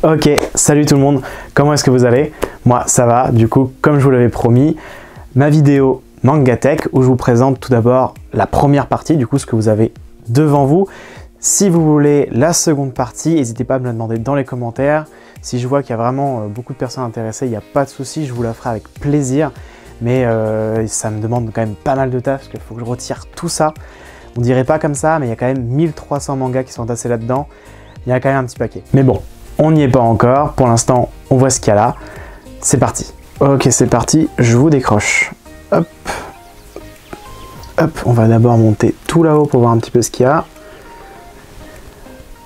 Ok, salut tout le monde, comment est-ce que vous allez? Moi ça va, du coup comme je vous l'avais promis, ma vidéo Manga Tech où je vous présente tout d'abord la première partie, du coup ce que vous avez devant vous. Si vous voulez la seconde partie, n'hésitez pas à me la demander dans les commentaires. Si je vois qu'il y a vraiment beaucoup de personnes intéressées, il n'y a pas de souci, je vous la ferai avec plaisir. Mais ça me demande quand même pas mal de taf parce qu'il faut que je retire tout ça. On dirait pas comme ça, mais il y a quand même 1300 mangas qui sont entassés là-dedans. Il y a quand même un petit paquet. Mais bon, on n'y est pas encore. Pour l'instant, on voit ce qu'il y a là. C'est parti. Ok, c'est parti. Je vous décroche. Hop. Hop. On va d'abord monter tout là-haut pour voir un petit peu ce qu'il y a.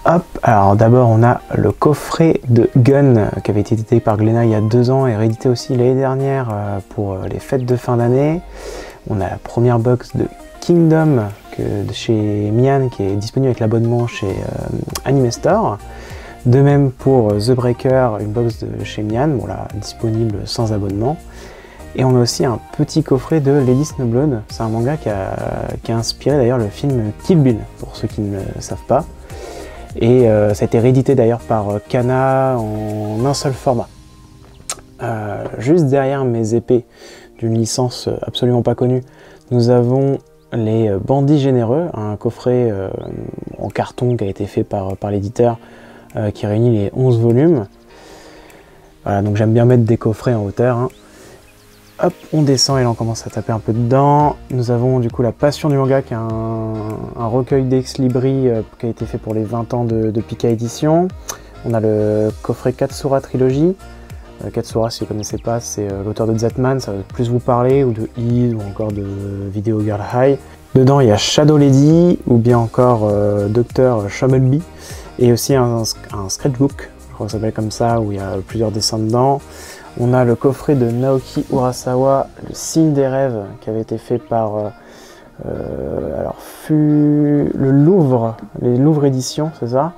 Hop. Alors d'abord, on a le coffret de Gun qui avait été édité par Glénat il y a 2 ans et réédité aussi l'année dernière pour les fêtes de fin d'année. On a la première box de Kingdom de chez Mian qui est disponible avec l'abonnement chez Anime Store. De même pour The Breaker, une box de chez Mian, bon là, disponible sans abonnement. Et on a aussi un petit coffret de Lady Snowblood. C'est un manga qui a inspiré d'ailleurs le film Kill Bill, pour ceux qui ne le savent pas. Et ça a été réédité d'ailleurs par Kana en un seul format. Juste derrière mes épées d'une licence absolument pas connue, nous avons les Bandits Généreux, un coffret en carton qui a été fait par l'éditeur qui réunit les 11 volumes. Voilà, donc j'aime bien mettre des coffrets en hauteur. Hein. Hop, on descend et là on commence à taper un peu dedans. Nous avons du coup La Passion du manga qui est un recueil d'ex-libris qui a été fait pour les 20 ans de Pika Édition. On a le coffret Katsura Trilogy. Katsura, si vous ne connaissez pas, c'est l'auteur de Zatman, ça va plus vous parler, ou de Id, ou encore de Video Girl High. Dedans, il y a Shadow Lady, ou bien encore Dr. Shomelby, et aussi un sketchbook, je crois que ça s'appelle comme ça, où il y a plusieurs dessins dedans. On a le coffret de Naoki Urasawa, Le Signe des Rêves, qui avait été fait par le Louvre, les Louvre Éditions, c'est ça,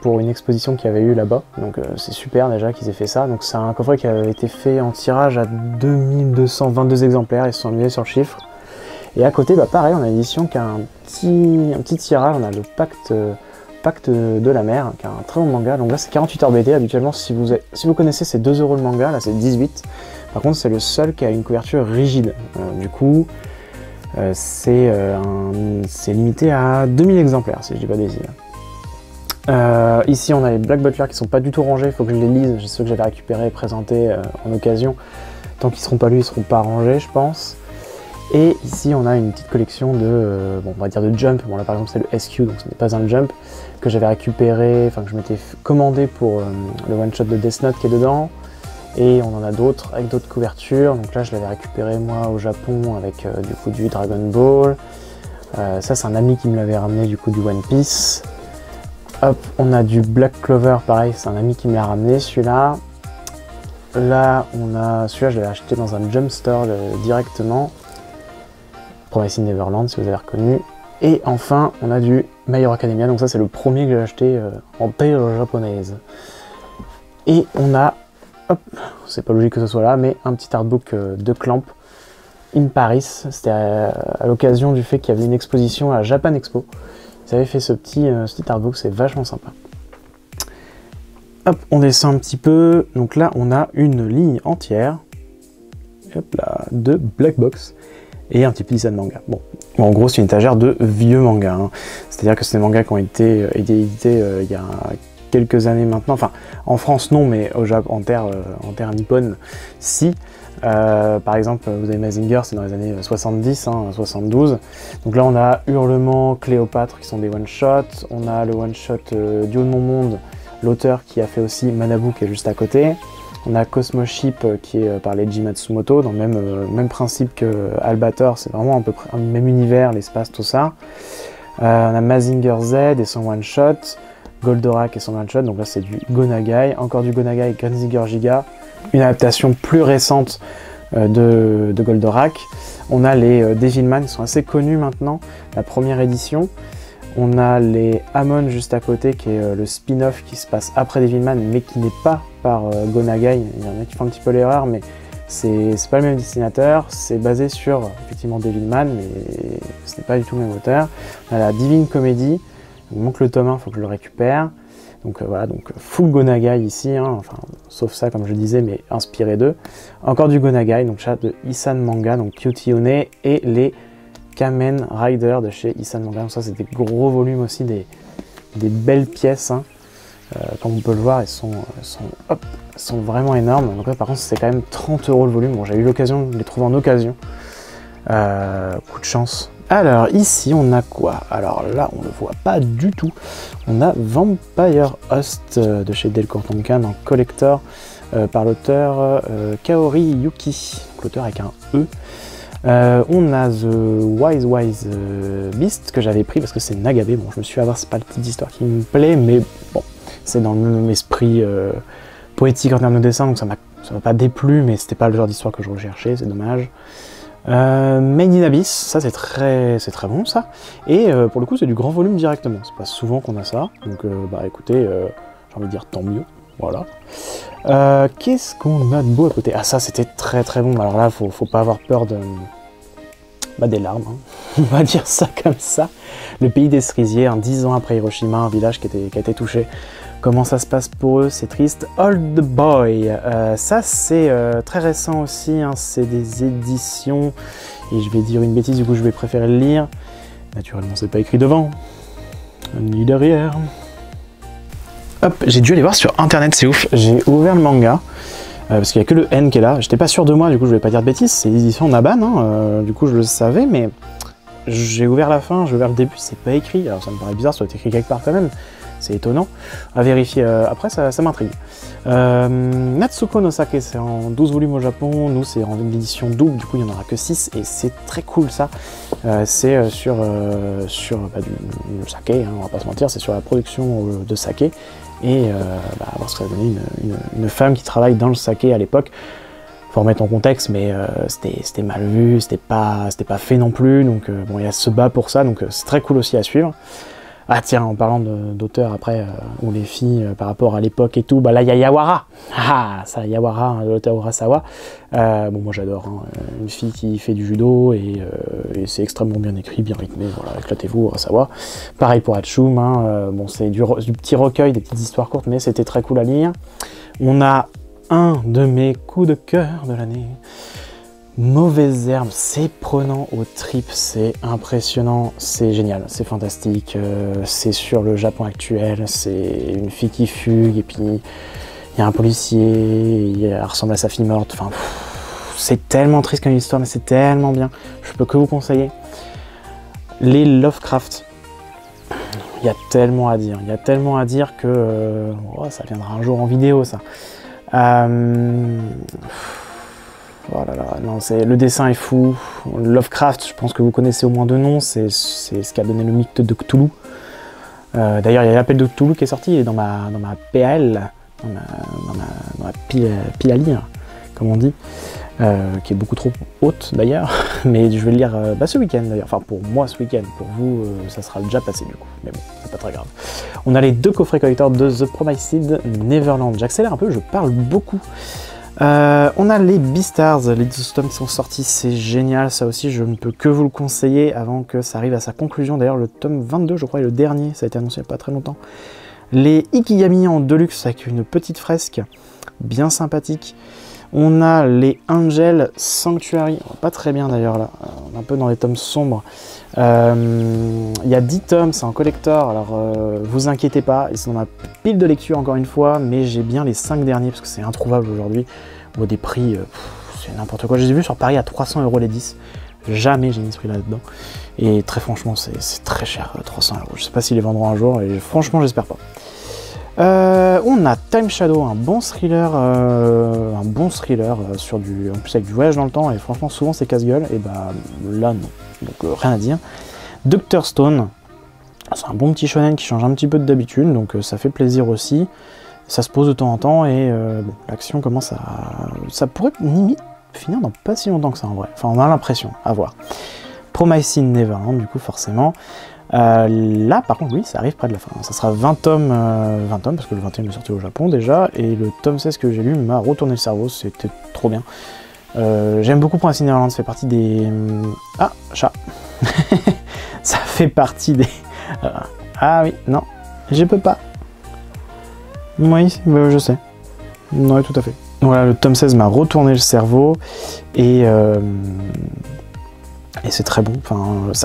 pour une exposition qu'il y avait eu là-bas. Donc c'est super déjà qu'ils aient fait ça. Donc c'est un coffret qui avait été fait en tirage à 2222 exemplaires, ils se sont amusés sur le chiffre. Et à côté, bah pareil, on a une édition qui a un petit tirage, on a le Pacte de la mer, qui est un très bon manga. Donc là c'est 48 heures BD, habituellement si vous connaissez c'est 2 € le manga, là c'est 18. Par contre c'est le seul qui a une couverture rigide. Du coup c'est limité à 2000 exemplaires si je dis pas des ici on a les Black Butler qui sont pas du tout rangés, il faut que je les lise, ceux que j'avais récupérés et présentés en occasion. Tant qu'ils seront pas lus, ils seront pas rangés je pense. Et ici on a une petite collection de, bon, on va dire de Jump, bon là par exemple c'est le SQ donc ce n'est pas un Jump, que j'avais récupéré, enfin que je m'étais commandé pour le one shot de Death Note qui est dedans. Et on en a d'autres avec d'autres couvertures, donc là je l'avais récupéré moi au Japon avec du coup du Dragon Ball. Ça c'est un ami qui me l'avait ramené du coup du One Piece. Hop, on a du Black Clover, pareil, c'est un ami qui me l'a ramené celui-là. Là on a, celui-là je l'avais acheté dans un Jump Store directement. Promising Neverland si vous avez reconnu. Et enfin on a du My Hero Academia, donc ça c'est le premier que j'ai acheté en paire japonaise. Et on a, hop, c'est pas logique que ce soit là, mais un petit artbook de Clamp in Paris. C'était à l'occasion du fait qu'il y avait une exposition à Japan Expo. Ils avaient fait ce petit artbook, c'est vachement sympa. Hop, on descend un petit peu. Donc là on a une ligne entière, hop là, de Black Box. Et un petit peu de manga. Bon, en gros, c'est une étagère de vieux mangas. Hein. C'est-à-dire que c'est des mangas qui ont été édités il y a quelques années maintenant. Enfin, en France, non, mais au Japon, en terre nippone, si. Par exemple, vous avez Mazinger, c'est dans les années 70, hein, 72. Donc là, on a Hurlement, Cléopâtre, qui sont des one-shots. On a le one-shot Du haut de mon monde, l'auteur qui a fait aussi Manabu, qui est juste à côté. On a Cosmo Ship qui est par Leiji Matsumoto, dans le même principe que Albator, c'est vraiment à peu près le même univers, l'espace, tout ça. On a Mazinger Z et son one-shot, Goldorak et son one-shot, donc là c'est du Gonagai, encore du Gonagai, Grenzinger Giga, une adaptation plus récente de Goldorak. On a les Devilman qui sont assez connus maintenant, la première édition. On a les Amon juste à côté qui est le spin-off qui se passe après Devilman mais qui n'est pas par Gonagai. Il y en a qui font un petit peu l'erreur mais c'est pas le même dessinateur, c'est basé sur effectivement Devilman mais ce n'est pas du tout le même auteur. On a la Divine Comedy, il manque le tome 1, il faut que je le récupère. Donc voilà, donc full Go Nagai ici, hein, enfin, sauf ça comme je disais, mais inspiré d'eux. Encore du Go Nagai, donc chat de Isan Manga, donc Kyuuchi One, et les Kamen Rider de chez Isan Manga. Donc ça c'est des gros volumes aussi, des belles pièces, hein. Comme on peut le voir, elles sont vraiment énormes. Donc là par contre c'est quand même 30 € le volume. Bon, j'ai eu l'occasion de les trouver en occasion. Coup de chance. Alors ici on a quoi? Alors là on ne le voit pas du tout. On a Vampire Host de chez Delcourt Tonkan en collector par l'auteur Kaori Yuki, l'auteur avec un E. On a The Wise Beast que j'avais pris parce que c'est Nagabe. Bon, je me suis dit, c'est pas le type d'histoire qui me plaît, mais bon, c'est dans le même esprit poétique en termes de dessin, donc ça m'a pas déplu, mais c'était pas le genre d'histoire que je recherchais, c'est dommage. Made in Abyss, ça c'est très bon ça, et pour le coup c'est du grand volume directement, c'est pas souvent qu'on a ça, donc bah écoutez, j'ai envie de dire tant mieux, voilà. Qu'est-ce qu'on a de beau à côté? Ah ça c'était très bon, alors là faut pas avoir peur de... des larmes, hein. On va dire ça comme ça. Le pays des cerisiers, 10 ans après Hiroshima, un village qui a été touché. Comment ça se passe pour eux? C'est triste. Old Boy, ça c'est très récent aussi, hein. C'est des éditions, et je vais dire une bêtise, du coup je vais préférer le lire. Naturellement c'est pas écrit devant, ni derrière. Hop, j'ai dû aller voir sur internet, c'est ouf. J'ai ouvert le manga, parce qu'il n'y a que le N qui est là. J'étais pas sûr de moi, du coup je vais pas dire de bêtises, c'est l'édition Naban, hein. Du coup je le savais, mais j'ai ouvert la fin, j'ai ouvert le début, c'est pas écrit. Alors ça me paraît bizarre, ça doit être écrit quelque part quand même. C'est étonnant, à vérifier après, ça m'intrigue. Natsuko no Sake, c'est en 12 volumes au Japon, nous c'est en édition double, du coup il n'y en aura que 6, et c'est très cool ça. C'est sur du saké, hein, on va pas se mentir, c'est sur la production de saké, et voir ce que ça a donné une femme qui travaille dans le saké à l'époque. Faut remettre en contexte, mais c'était mal vu, c'était pas fait non plus, donc bon, il y a ce bas pour ça, donc c'est très cool aussi à suivre. Ah tiens, en parlant d'auteurs après, ou les filles par rapport à l'époque et tout, bah là il y a Yawara. Ah, ça, Yawara, hein, de l'auteur Urasawa. Bon, moi j'adore, hein, une fille qui fait du judo, et c'est extrêmement bien écrit, bien rythmé, voilà, éclatez-vous, Urasawa. Pareil pour Hatsum, hein, bon c'est du petit recueil, des petites histoires courtes, mais c'était très cool à lire. On a un de mes coups de cœur de l'année. Mauvaise herbe, c'est prenant aux tripes, c'est impressionnant, c'est génial, c'est fantastique, c'est sur le Japon actuel, c'est une fille qui fugue, et puis il y a un policier, elle ressemble à sa fille morte, enfin, c'est tellement triste comme histoire, mais c'est tellement bien, je peux que vous conseiller. Les Lovecraft, il y a tellement à dire, que ça viendra un jour en vidéo ça. Oh là là, non, le dessin est fou. Lovecraft, je pense que vous connaissez au moins deux noms, c'est ce qui a donné le mythe de Cthulhu. D'ailleurs, il y a l'appel de Cthulhu qui est sorti, il est dans ma PAL, dans ma pile à lire, comme on dit, qui est beaucoup trop haute d'ailleurs, mais je vais le lire ce week-end d'ailleurs, enfin pour moi ce week-end, pour vous ça sera déjà passé du coup, mais bon, c'est pas très grave. On a les deux coffrets collector de The Promised Neverland, j'accélère un peu, je parle beaucoup. On a les Beastars, les 12 tomes qui sont sortis, c'est génial, ça aussi je ne peux que vous le conseiller avant que ça arrive à sa conclusion. D'ailleurs le tome 22 je crois est le dernier, ça a été annoncé il n'y a pas très longtemps. Les Ikigami en deluxe avec une petite fresque bien sympathique. On a les Angel Sanctuary, pas très bien d'ailleurs là, on est un peu dans les tomes sombres. Il y a 10 tomes, c'est en collector, alors vous inquiétez pas, ils sont dans ma pile de lecture encore une fois, mais j'ai bien les 5 derniers parce que c'est introuvable aujourd'hui. Bon, des prix, c'est n'importe quoi. Je les ai vus sur Paris à 300 € les 10. Jamais j'ai mis ce prix là-dedans. Et très franchement, c'est très cher, 300 €. Je sais pas s'ils les vendront un jour, et franchement, j'espère pas. On a Time Shadow, un bon thriller sur du, en plus avec du voyage dans le temps, et franchement souvent c'est casse-gueule, et bah là non, donc rien à dire. Dr Stone, c'est un bon petit shonen qui change un petit peu d'habitude, donc ça fait plaisir aussi, ça se pose de temps en temps, et bon, l'action commence à... ça pourrait limite finir dans pas si longtemps que ça en vrai, enfin on a l'impression, à voir. Promised Neverland du coup forcément. Là par contre oui ça arrive près de la fin, ça sera 20 tomes parce que le 21 est sorti au Japon déjà, et le tome 16 que j'ai lu m'a retourné le cerveau, c'était trop bien. J'aime beaucoup Promised Neverland, ça fait partie des... Ah, chat. Ça fait partie des... Ah oui, non, je peux pas. Oui, bah, je sais. Oui, tout à fait. Voilà, le tome 16 m'a retourné le cerveau et c'est très bon. Enfin,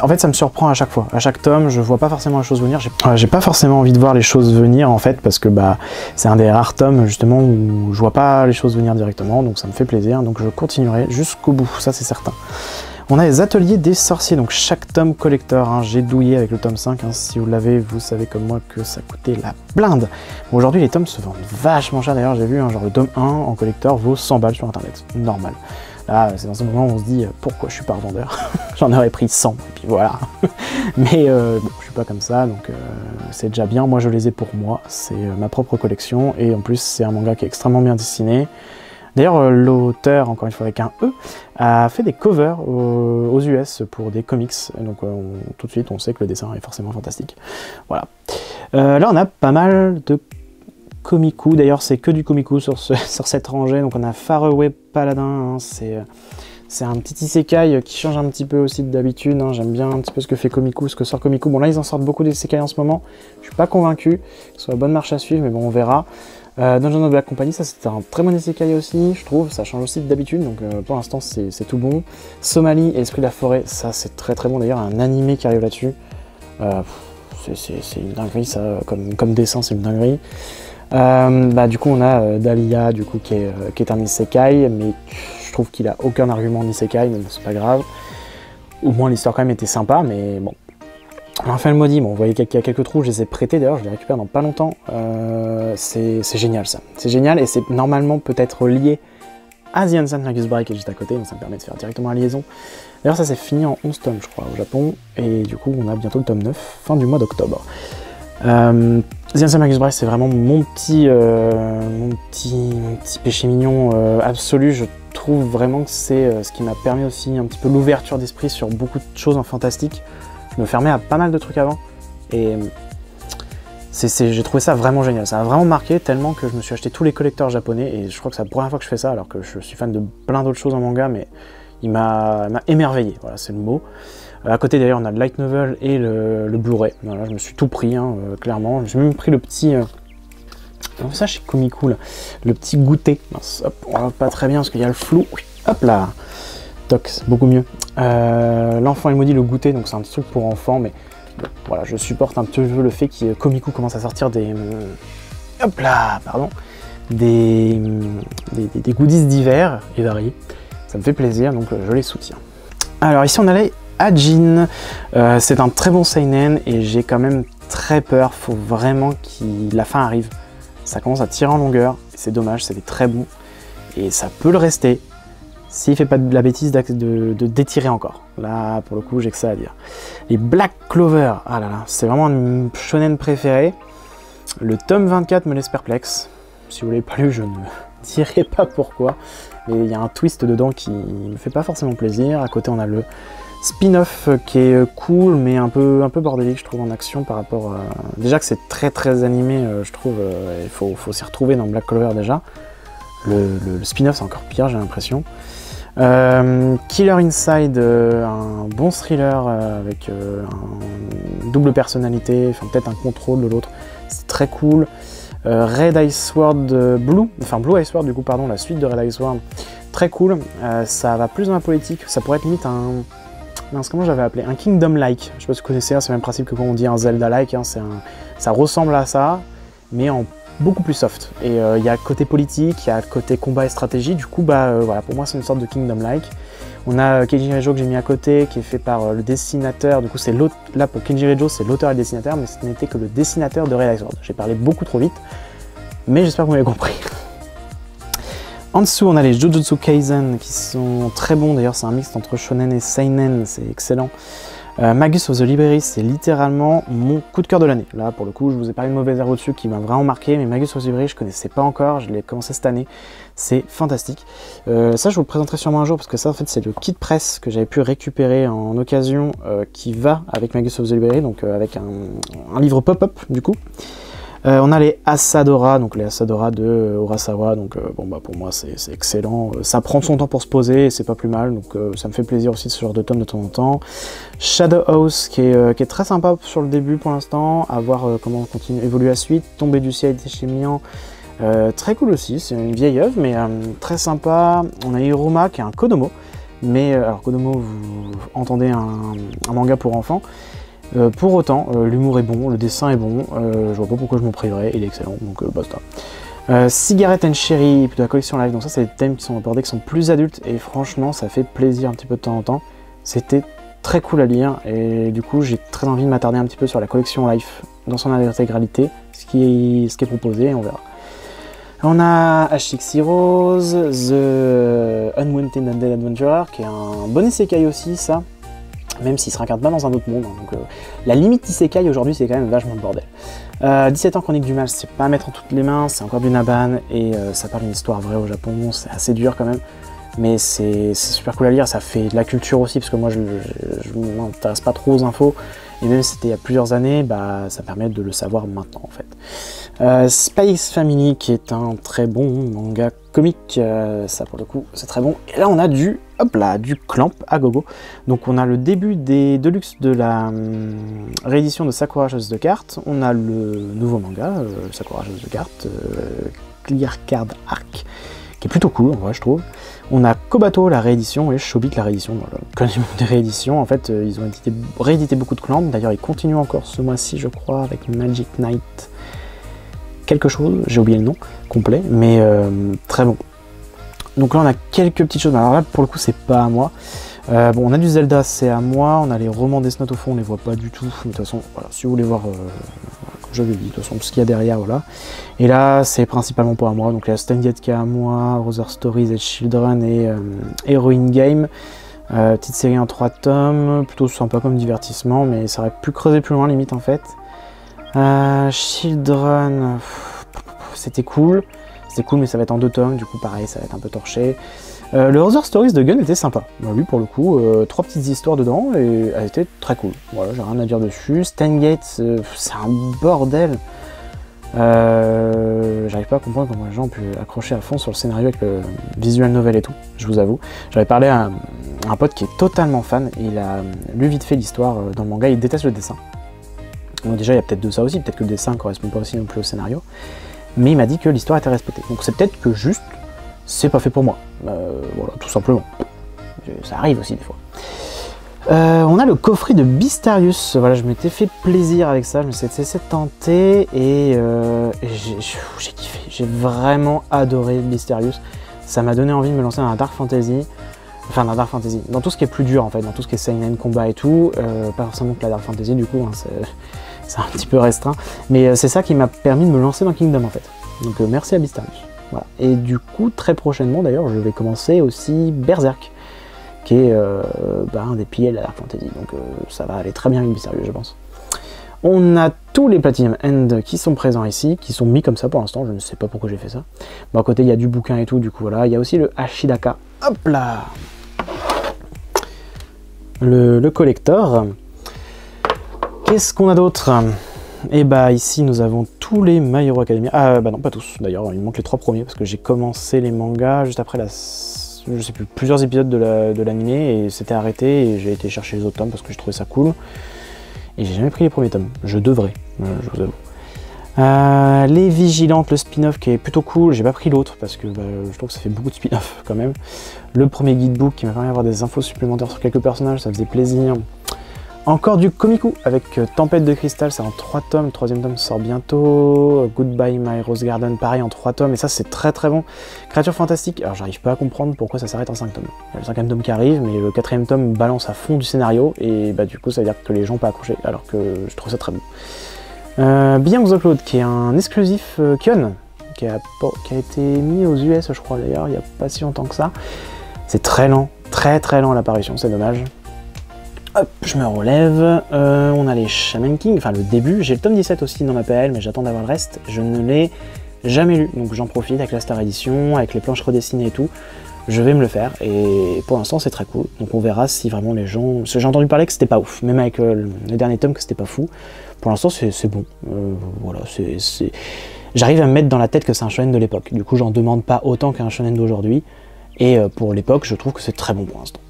en fait, ça me surprend à chaque fois. À chaque tome, je vois pas forcément les choses venir. J'ai pas forcément envie de voir les choses venir, en fait, parce que bah, c'est un des rares tomes, justement, où je vois pas les choses venir directement, donc ça me fait plaisir. Donc je continuerai jusqu'au bout, ça c'est certain. On a les ateliers des sorciers, donc chaque tome collector, hein, j'ai douillé avec le tome 5, hein, si vous l'avez, vous savez comme moi que ça coûtait la blinde. Bon, aujourd'hui les tomes se vendent vachement cher, d'ailleurs j'ai vu, hein, genre le tome 1 en collector vaut 100 balles sur internet, normal. Là, c'est dans ce moment où on se dit, pourquoi je suis pas revendeur? J'en aurais pris 100, et puis voilà. Mais bon, je suis pas comme ça, donc c'est déjà bien, moi je les ai pour moi, c'est ma propre collection, et en plus c'est un manga qui est extrêmement bien dessiné. D'ailleurs, l'auteur, encore une fois avec un E, a fait des covers aux US pour des comics, donc tout de suite on sait que le dessin est forcément fantastique. Voilà. Là on a pas mal de komiku, d'ailleurs c'est que du komiku sur cette rangée, donc on a Faraway Paladin, hein, c'est un petit isekai qui change un petit peu aussi d'habitude, hein. J'aime bien un petit peu ce que fait Komiku, ce que sort Komiku. Bon là ils en sortent beaucoup d'isekai en ce moment, je suis pas convaincu que ce soit la bonne marche à suivre, mais bon on verra. Dungeon of Black Company, ça c'était un très bon isekai aussi, je trouve, ça change aussi d'habitude, donc pour l'instant c'est tout bon. Somalie et Esprit de la Forêt, ça c'est très très bon, d'ailleurs un animé qui arrive là-dessus. C'est une dinguerie ça, comme dessin c'est une dinguerie. Bah, du coup on a Dahlia du coup, qui est un isekai, mais je trouve qu'il a aucun argument en isekai, mais bon, c'est pas grave. Au moins l'histoire quand même était sympa, mais bon. Enfin le maudit, bon, vous voyez qu'il y a quelques trous, je les ai prêtés d'ailleurs, je les récupère dans pas longtemps. C'est génial ça, c'est génial et c'est normalement peut-être lié à The Ancient Magus Bride qui est juste à côté, donc ça me permet de faire directement la liaison. D'ailleurs ça s'est fini en 11 tomes je crois au Japon, et du coup on a bientôt le tome 9, fin du mois d'octobre. The Ancient Magus Bride c'est vraiment mon petit péché mignon absolu, je trouve vraiment que c'est ce qui m'a permis aussi un petit peu l'ouverture d'esprit sur beaucoup de choses en fantastique. Je me fermais à pas mal de trucs avant, et j'ai trouvé ça vraiment génial, ça a vraiment marqué tellement que je me suis acheté tous les collecteurs japonais, et je crois que c'est la première fois que je fais ça, alors que je suis fan de plein d'autres choses en manga, mais il m'a émerveillé, voilà c'est le mot. À côté d'ailleurs on a le light novel et le Blu-ray, voilà, je me suis tout pris, hein, clairement, j'ai même pris le petit... on fait ça chez Komiku, là. Le petit goûter, hop, on voit pas très bien parce qu'il y a le flou, hop là, toc, c'est beaucoup mieux. L'enfant est maudit, le goûter, donc c'est un petit truc pour enfants, mais bon, voilà, je supporte un petit peu le fait que Komiku commence à sortir des... hop là, pardon, des goodies divers et variés, ça me fait plaisir, donc je les soutiens. Alors ici on allait à Jin, c'est un très bon seinen, et j'ai quand même très peur, faut vraiment que la fin arrive. Ça commence à tirer en longueur, c'est dommage, c'était très bon, et ça peut le rester, s'il fait pas de la bêtise de d'étirer encore. Là, pour le coup, j'ai que ça à dire. Les Black Clover, ah là là, c'est vraiment un shonen préféré. Le tome 24 me laisse perplexe. Si vous l'avez pas lu, je ne dirai pas pourquoi. Mais il y a un twist dedans qui me fait pas forcément plaisir. À côté, on a le spin-off qui est cool, mais un peu bordélique, je trouve, en action par rapport à... Déjà que c'est très très animé, je trouve, il faut s'y retrouver dans Black Clover déjà. Le spin-off, c'est encore pire, j'ai l'impression. Killer Inside, un bon thriller avec une double personnalité, enfin peut-être un contrôle de l'autre, c'est très cool. Red Ice Sword Blue Ice Sword du coup, pardon, la suite de Red Ice Sword, très cool. Ça va plus dans la politique, ça pourrait être limite un... Mince, comment j'avais appelé? Un Kingdom-like, je sais pas si vous connaissez, c'est le même principe que quand on dit un Zelda-like, hein, ça ressemble à ça, mais en beaucoup plus soft. Et il y a le côté politique, il y a le côté combat et stratégie, du coup bah voilà, pour moi c'est une sorte de Kingdom-like. On a Kenji Rejo que j'ai mis à côté, qui est fait par le dessinateur, du coup c'est l'autre, là pour Kenji Rejo c'est l'auteur et le dessinateur, mais ce n'était que le dessinateur de Red Ice Sword. J'ai parlé beaucoup trop vite, mais j'espère que vous m'avez compris. En dessous on a les Jujutsu Kaisen qui sont très bons, d'ailleurs c'est un mix entre shonen et seinen, c'est excellent. Magus of the Library, c'est littéralement mon coup de cœur de l'année. Là, pour le coup, je vous ai parlé de Mauvais Air au-dessus qui m'a vraiment marqué, mais Magus of the Library, je connaissais pas encore, je l'ai commencé cette année, c'est fantastique. Ça, je vous le présenterai sûrement un jour, parce que ça, en fait, c'est le kit presse que j'avais pu récupérer en occasion, qui va avec Magus of the Library, donc avec un livre pop-up, du coup. On a les Asadora, donc les Asadora de Urasawa, donc bon bah pour moi c'est excellent. Ça prend son temps pour se poser, et c'est pas plus mal, donc ça me fait plaisir aussi ce genre de tome de temps en temps. Shadow House qui est très sympa sur le début pour l'instant, à voir comment on continue, évolue la suite. Tombée du ciel chez Mian, très cool aussi, c'est une vieille œuvre mais très sympa. On a Hiruma qui est un Kodomo, mais alors Kodomo vous entendez un manga pour enfants. Pour autant, l'humour est bon, le dessin est bon, je vois pas pourquoi je m'en priverais, il est excellent, donc basta. Cigarette and Cherry, de la collection live, donc ça c'est des thèmes qui sont abordés, qui sont plus adultes, et franchement ça fait plaisir un petit peu de temps en temps. C'était très cool à lire, et du coup j'ai très envie de m'attarder un petit peu sur la collection live dans son intégralité, ce qui est proposé, et on verra. On a HX Heroes, The Unwanted Undead Adventurer, qui est un bon isekai aussi, ça. Même s'il se réincarne pas dans un autre monde. Donc, la limite isekai aujourd'hui, c'est quand même vachement le bordel. 17 ans Chronique du Mal, c'est pas à mettre en toutes les mains, c'est encore du Naban, et ça parle d'une histoire vraie au Japon, c'est assez dur quand même. Mais c'est super cool à lire, ça fait de la culture aussi, parce que moi je m'intéresse pas trop aux infos, et même si c'était il y a plusieurs années, bah, ça permet de le savoir maintenant en fait. Space Family, qui est un très bon manga comique, ça pour le coup c'est très bon. Et là on a du Clamp à gogo. Donc on a le début des deluxe de la réédition de Sakura Chose de cartes, on a le nouveau manga, Sakura Chose de cartes, Clear Card Arc, qui est plutôt cool en vrai je trouve. On a Kobato la réédition et Shobit la réédition, dans le caniment des rééditions. En fait ils ont réédité beaucoup de Clamp, d'ailleurs ils continuent encore ce mois-ci je crois avec Magic Knight quelque chose, j'ai oublié le nom complet, mais très bon. Donc là on a quelques petites choses, alors là pour le coup c'est pas à moi. Bon on a du Zelda, c'est à moi, on a les romans Death Note au fond, on les voit pas du tout, mais de toute façon voilà, si vous voulez voir, comme j'avais dit, de toute façon tout ce qu'il y a derrière, voilà. Et là c'est principalement pas à moi, donc il y a Steingate qui est à moi, Other Stories et Children et Heroine Game. Petite série en 3 tomes, plutôt sympa comme divertissement, mais ça aurait pu creuser plus loin limite en fait. Children, c'était cool, mais ça va être en 2 tomes, du coup pareil, ça va être un peu torché. Le Other Stories de Gun était sympa, bah, lui pour le coup, 3 petites histoires dedans, et elle était très cool, voilà, j'ai rien à dire dessus. Steingate, c'est un bordel, j'arrive pas à comprendre comment les gens ont pu accrocher à fond sur le scénario avec le visual novel et tout, je vous avoue. J'avais parlé à un pote qui est totalement fan, et il a lu vite fait l'histoire dans le manga, il déteste le dessin. Donc déjà il y a peut-être de ça aussi, peut-être que le dessin ne correspond pas aussi non plus au scénario, mais il m'a dit que l'histoire était respectée. Donc c'est peut-être que juste, c'est pas fait pour moi, voilà, tout simplement. Ça arrive aussi des fois. On a le coffret de Beastarius, voilà, je m'étais fait plaisir avec ça, je me suis laissé tenter, et j'ai kiffé, j'ai vraiment adoré Beastarius. Ça m'a donné envie de me lancer dans la Dark Fantasy, enfin dans la Dark Fantasy, dans tout ce qui est plus dur en fait, dans tout ce qui est seinen, combat et tout, pas forcément que la Dark Fantasy du coup, hein, c'est un petit peu restreint, mais c'est ça qui m'a permis de me lancer dans Kingdom en fait. Donc merci à Beastarius. Voilà. Et du coup, très prochainement d'ailleurs, je vais commencer aussi Berserk, qui est un des piliers de la Dark Fantasy, donc ça va aller très bien avec Beastarius je pense. On a tous les Platinum End qui sont présents ici, qui sont mis comme ça pour l'instant, je ne sais pas pourquoi j'ai fait ça. Bon, à côté il y a du bouquin et tout, du coup voilà, il y a aussi le Ashidaka, hop là, le collector. Qu'est-ce qu'on a d'autre? Et bah ici nous avons tous les My Hero Academia. Ah bah non pas tous d'ailleurs, il me manque les 3 premiers parce que j'ai commencé les mangas juste après je sais plus, plusieurs épisodes de l'animé et c'était arrêté et j'ai été chercher les autres tomes parce que je trouvais ça cool. Et j'ai jamais pris les premiers tomes, je devrais, je vous avoue. Les Vigilantes, le spin-off qui est plutôt cool, j'ai pas pris l'autre parce que je trouve que ça fait beaucoup de spin-off quand même. Le premier guidebook qui m'a permis d'avoir des infos supplémentaires sur quelques personnages, ça faisait plaisir. Encore du Komiku avec Tempête de Cristal, c'est en 3 tomes, le 3e tome sort bientôt. Goodbye My Rose Garden, pareil en 3 tomes, et ça c'est très très bon. Créatures fantastiques, alors j'arrive pas à comprendre pourquoi ça s'arrête en 5 tomes. Il y a le 5e tome qui arrive, mais le 4e tome balance à fond du scénario, et bah du coup ça veut dire que les gens pas accroché, alors que je trouve ça très bon. Beyond the Cloud, qui est un exclusif Kion, qui a été mis aux US je crois d'ailleurs, il n'y a pas si longtemps que ça. C'est très lent, très lent à l'apparition, c'est dommage. Hop, je me relève, on a les Shaman King, enfin le début, j'ai le tome 17 aussi dans ma PL, mais j'attends d'avoir le reste, je ne l'ai jamais lu, donc j'en profite avec la Star Edition, avec les planches redessinées et tout, je vais me le faire, et pour l'instant c'est très cool, donc on verra si vraiment les gens... Parce que j'ai entendu parler que c'était pas ouf, même avec le dernier tome que c'était pas fou, pour l'instant c'est bon. Voilà, j'arrive à me mettre dans la tête que c'est un shonen de l'époque. Du coup, j'en demande pas autant qu'un shonen d'aujourd'hui. Et pour l'époque, je trouve que c'est très bon pour l'instant.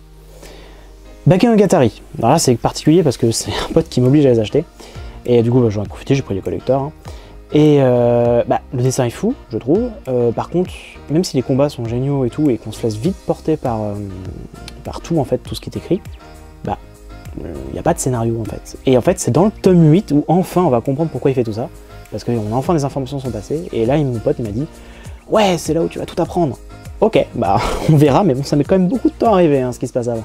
Bakemonogatari. Alors là, c'est particulier parce que c'est un pote qui m'oblige à les acheter. Et du coup, j'en ai profité, j'ai pris les collecteurs. Hein. Et le dessin est fou, je trouve. Par contre, même si les combats sont géniaux et tout, et qu'on se laisse vite porter par tout, en fait, tout ce qui est écrit, il n'y a pas de scénario, en fait. Et en fait, c'est dans le tome 8 où enfin on va comprendre pourquoi il fait tout ça. Parce qu'on a enfin des informations sont passées. Et là, mon pote, il m'a dit « Ouais, c'est là où tu vas tout apprendre !» Ok, on verra, mais bon, ça met quand même beaucoup de temps à arriver, hein, ce qui se passe avant.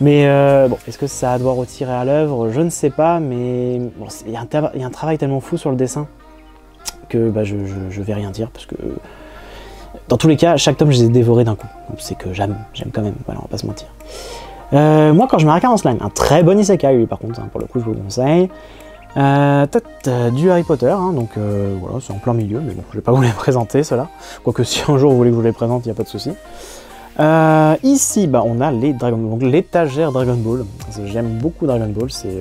Mais bon, est-ce que ça doit retirer à l'œuvre? Je ne sais pas, mais bon, il y a un travail tellement fou sur le dessin que je vais rien dire, parce que dans tous les cas, chaque tome, je les ai dévorés d'un coup. C'est que j'aime quand même, voilà, on va pas se mentir. Moi, quand je me regarde en slime, un très bon isekai, lui, par contre, hein, pour le coup, je vous le conseille. Du Harry Potter, hein, donc voilà, c'est en plein milieu, mais bon, je vais pas vous les présenter, ceux-là. Quoique si un jour vous voulez que je vous les présente, il n'y a pas de souci. Ici, on a les Dragon Ball, donc l'étagère Dragon Ball. J'aime beaucoup Dragon Ball, c'est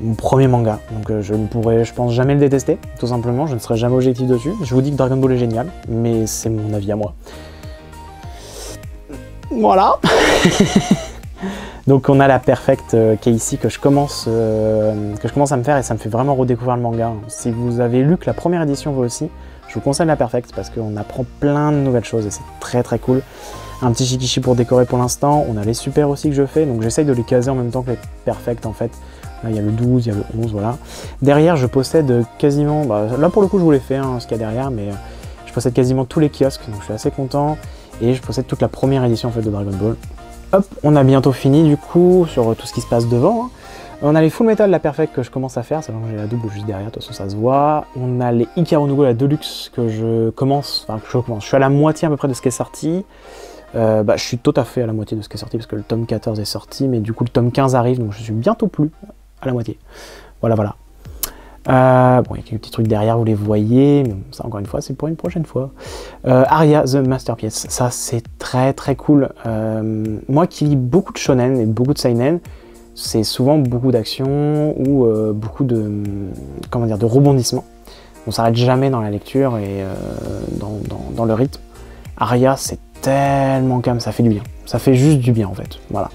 mon premier manga, donc je ne pourrais, je pense, jamais le détester, tout simplement, je ne serai jamais objectif dessus. Je vous dis que Dragon Ball est génial, mais c'est mon avis à moi. Voilà. Donc on a la Perfect qui est ici, que je commence à me faire, et ça me fait vraiment redécouvrir le manga. Si vous avez lu que la première édition vous aussi, je vous conseille la Perfect parce qu'on apprend plein de nouvelles choses et c'est très très cool. Un petit shikishi pour décorer pour l'instant, on a les super aussi que je fais, donc j'essaye de les caser en même temps que les Perfect en fait. Là il y a le 12, il y a le 11, voilà. Derrière je possède quasiment, là pour le coup je vous l'ai fait ce qu'il y a derrière, mais je possède quasiment tous les kiosques, donc je suis assez content. Et je possède toute la première édition en fait de Dragon Ball. Hop, on a bientôt fini du coup sur tout ce qui se passe devant. Hein. On a les Full Metal, la Perfect que je commence à faire, c'est vrai que j'ai la double juste derrière, de toute façon ça se voit. On a les Ikaru no Go, la Deluxe que je commence, je suis à la moitié à peu près de ce qui est sorti. Je suis tout à fait à la moitié de ce qui est sorti parce que le tome 14 est sorti, mais du coup le tome 15 arrive, donc je suis bientôt plus à la moitié. Voilà, voilà. Bon, il y a quelques petits trucs derrière, vous les voyez, mais ça encore une fois, c'est pour une prochaine fois. Aria, The Masterpiece, ça c'est très très cool. Moi qui lis beaucoup de shonen et beaucoup de seinen, c'est souvent beaucoup d'action ou beaucoup de, comment dire, de rebondissements. On s'arrête jamais dans la lecture et dans le rythme. Aria, c'est tellement calme, ça fait du bien. Ça fait juste du bien en fait, voilà.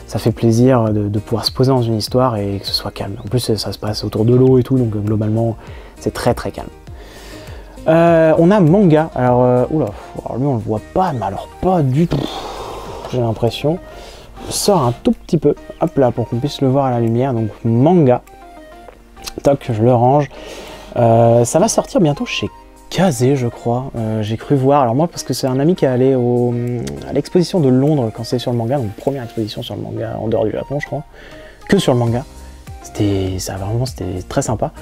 Ça fait plaisir de pouvoir se poser dans une histoire et que ce soit calme. En plus, ça se passe autour de l'eau et tout, donc globalement, c'est très très calme. On a manga. Alors, oula, alors lui on le voit pas, mais alors pas du tout. J'ai l'impression. Je sors un tout petit peu, hop là, pour qu'on puisse le voir à la lumière. Donc manga. Toc, je le range. Ça va sortir bientôt chez Kazé, je crois. J'ai cru voir. Alors moi, parce que c'est un ami qui est allé à l'exposition de Londres quand c'est sur le manga, donc première exposition sur le manga en dehors du Japon, je crois, que sur le manga. C'était très sympa.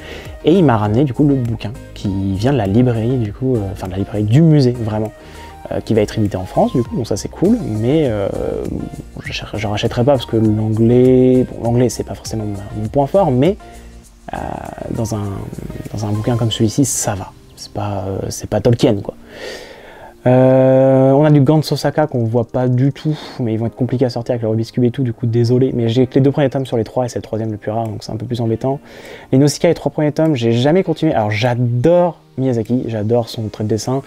Et il m'a ramené du coup le bouquin qui vient de la librairie du coup, enfin de la librairie du musée vraiment, qui va être édité en France du coup, donc ça c'est cool. Mais je rachèterai pas parce que l'anglais, bon, l'anglais c'est pas forcément mon point fort, mais dans un bouquin comme celui-ci, ça va. C'est pas Tolkien quoi. On a du Gantz Osaka qu'on voit pas du tout, mais ils vont être compliqués à sortir avec le Rubik's Cube et tout, du coup désolé, mais j'ai que les 2 premiers tomes sur les 3 et c'est le 3e le plus rare, donc c'est un peu plus embêtant. Les Nausicaa, les 3 premiers tomes, j'ai jamais continué. Alors j'adore Miyazaki, j'adore son trait de dessin,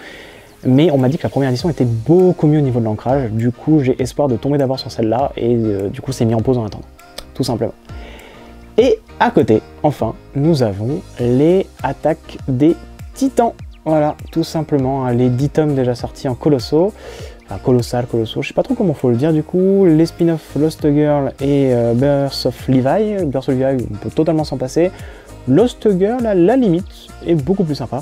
mais on m'a dit que la première édition était beaucoup mieux au niveau de l'ancrage, du coup j'ai espoir de tomber d'abord sur celle-là, et du coup c'est mis en pause en attendant, tout simplement. Et à côté, enfin, nous avons les Attaques des Titans. Voilà, tout simplement, hein, les 10 tomes déjà sortis en colossaux, enfin colossaux, je sais pas trop comment faut le dire du coup, les spin-off Lost Girl et Birth of Levi. Birth of Levi, on peut totalement s'en passer. Lost Girl, à la limite, est beaucoup plus sympa,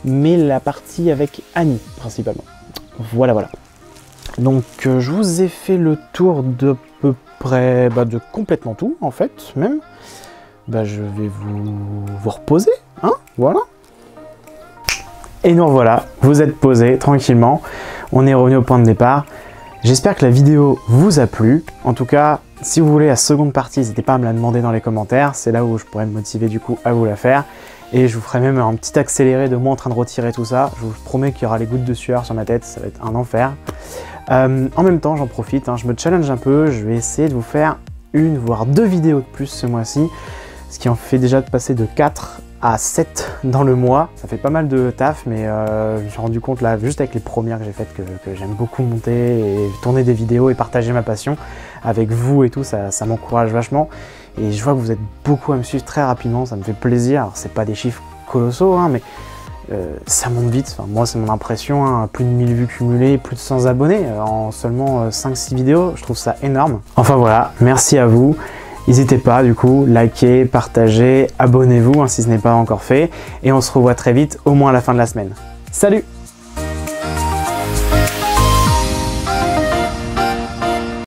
mais la partie avec Annie, principalement. Voilà, voilà. Donc, je vous ai fait le tour de peu près, de complètement tout, en fait, même. Je vais vous reposer, hein, voilà. Et nous revoilà, vous êtes posés tranquillement, on est revenu au point de départ. J'espère que la vidéo vous a plu. En tout cas, si vous voulez la seconde partie, n'hésitez pas à me la demander dans les commentaires. C'est là où je pourrais me motiver du coup à vous la faire. Et je vous ferai même un petit accéléré de moi en train de retirer tout ça. Je vous promets qu'il y aura les gouttes de sueur sur ma tête, ça va être un enfer. En même temps, j'en profite, hein, je me challenge un peu. Je vais essayer de vous faire une voire 2 vidéos de plus ce mois-ci, ce qui en fait déjà de passer de 4 à 7 dans le mois. Ça fait pas mal de taf, mais je me suis rendu compte là, juste avec les premières que j'ai faites, que j'aime beaucoup monter et tourner des vidéos et partager ma passion avec vous et tout, ça m'encourage vachement. Et je vois que vous êtes beaucoup à me suivre très rapidement, ça me fait plaisir. Alors c'est pas des chiffres colossaux, hein, mais ça monte vite. Enfin, moi c'est mon impression, hein, plus de 1000 vues cumulées, plus de 100 abonnés en seulement 5-6 vidéos, je trouve ça énorme. Enfin voilà, merci à vous. N'hésitez pas du coup, likez, partagez, abonnez-vous hein, si ce n'est pas encore fait. Et on se revoit très vite, au moins à la fin de la semaine. Salut!